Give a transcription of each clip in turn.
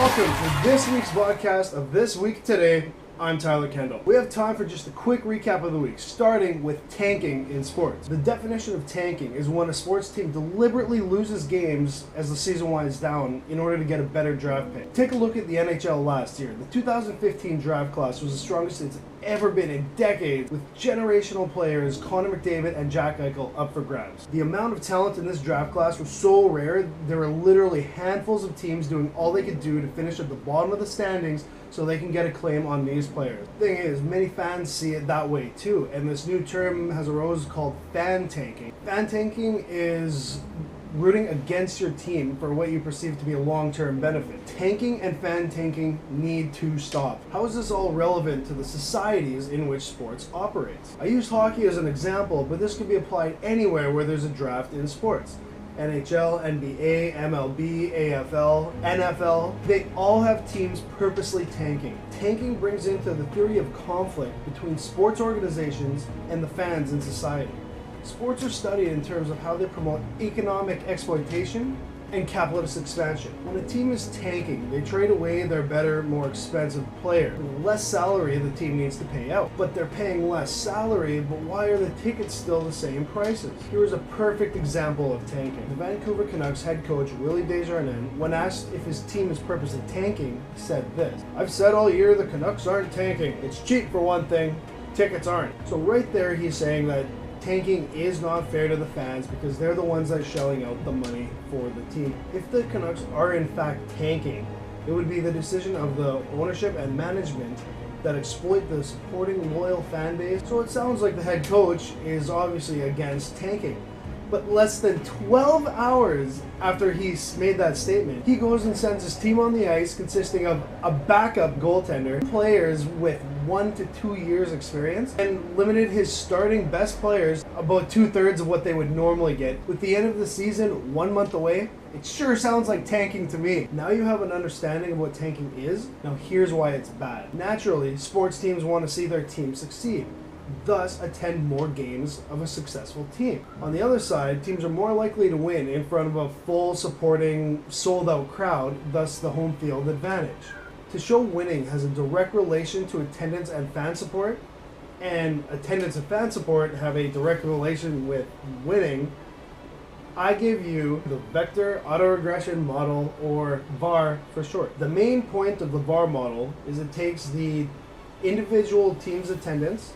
Welcome to this week's podcast of This Week Today. I'm Tyler Kendall. We have time for just a quick recap of the week, starting with tanking in sports. The definition of tanking is when a sports team deliberately loses games as the season winds down in order to get a better draft pick. Take a look at the NHL last year. The 2015 draft class was the strongest it's ever been in decades, with generational players Connor McDavid and Jack Eichel up for grabs. The amount of talent in this draft class was so rare, there were literally handfuls of teams doing all they could do to finish at the bottom of the standings so they can get a claim on these players. The thing is, many fans see it that way too, and this new term has arose called fan tanking. Fan tanking is rooting against your team for what you perceive to be a long-term benefit. Tanking and fan tanking need to stop. How is this all relevant to the societies in which sports operates? I used hockey as an example, but this could be applied anywhere where there's a draft in sports. NHL, NBA, MLB, AFL, NFL, they all have teams purposely tanking. Tanking brings into the theory of conflict between sports organizations and the fans in society. Sports are studied in terms of how they promote economic exploitation and capitalist expansion. When a team is tanking, they trade away their better, more expensive player. The less salary the team needs to pay out. But they're paying less salary, but why are the tickets still the same prices? Here is a perfect example of tanking. The Vancouver Canucks head coach Willie Desjardins, when asked if his team is purposely tanking, said this: "I've said all year the Canucks aren't tanking. It's cheap for one thing, tickets aren't." So right there he's saying that tanking is not fair to the fans because they're the ones that are shelling out the money for the team. If the Canucks are in fact tanking, it would be the decision of the ownership and management that exploit the supporting loyal fan base. So it sounds like the head coach is obviously against tanking. But less than 12 hours after he made that statement, he goes and sends his team on the ice consisting of a backup goaltender, players with 1 to 2 years experience, and limited his starting best players about 2/3 of what they would normally get. With the end of the season 1 month away, it sure sounds like tanking to me. Now you have an understanding of what tanking is. Now here's why it's bad. Naturally, sports teams want to see their team succeed, thus attend more games of a successful team. On the other side, teams are more likely to win in front of a full supporting, sold-out crowd, thus the home field advantage. To show winning has a direct relation to attendance and fan support, and attendance and fan support have a direct relation with winning, I give you the Vector Autoregression Model, or VAR for short. The main point of the VAR model is it takes the individual team's attendance,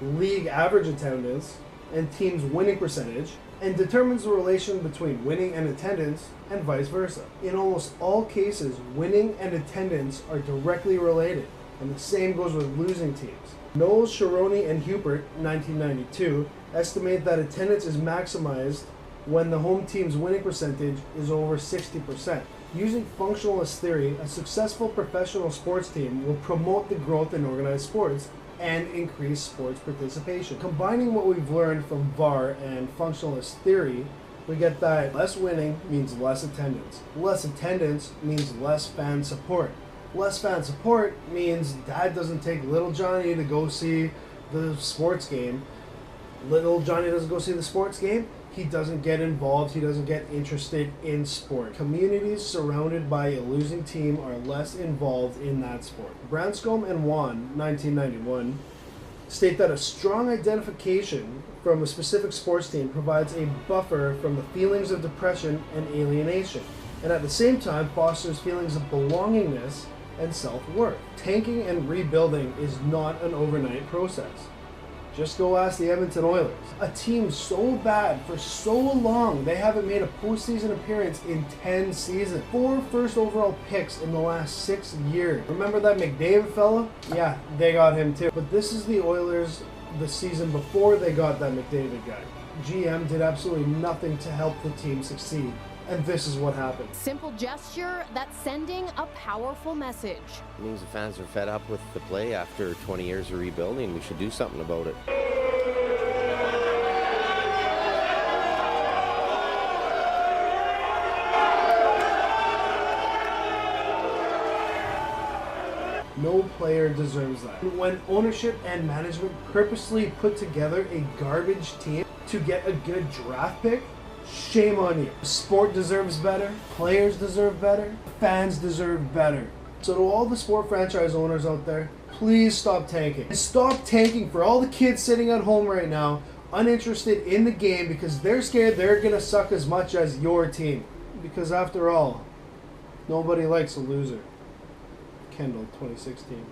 league average attendance, and team's winning percentage, and determines the relation between winning and attendance, and vice versa. In almost all cases, winning and attendance are directly related, and the same goes with losing teams. Knowles, Sharoni, and Hubert, 1992, estimate that attendance is maximized when the home team's winning percentage is over 60%. Using functionalist theory, a successful professional sports team will promote the growth in organized sports and increase sports participation. Combining what we've learned from VAR and functionalist theory, we get that less winning means less attendance. Less attendance means less fan support. Less fan support means Dad doesn't take little Johnny to go see the sports game. Little Johnny doesn't go see the sports game, he doesn't get involved, he doesn't get interested in sport. Communities surrounded by a losing team are less involved in that sport. Branscombe and Wan, 1991, state that a strong identification from a specific sports team provides a buffer from the feelings of depression and alienation, and at the same time fosters feelings of belongingness and self-worth. Tanking and rebuilding is not an overnight process. Just go ask the Edmonton Oilers. A team so bad for so long, they haven't made a postseason appearance in 10 seasons. 4 first overall picks in the last 6 years. Remember that McDavid fella? Yeah, they got him too. But this is the Oilers the season before they got that McDavid guy. GM did absolutely nothing to help the team succeed. And this is what happened. Simple gesture that's sending a powerful message. It means the fans are fed up with the play after 20 years of rebuilding. We should do something about it. No player deserves that. When ownership and management purposely put together a garbage team to get a good draft pick, Shame on you. Sport deserves better. Players deserve better. Fans deserve better. So to all the sport franchise owners out there, please stop tanking. And stop tanking for all the kids sitting at home right now, uninterested in the game because they're scared they're going to suck as much as your team. Because after all, nobody likes a loser. Kendall, 2016.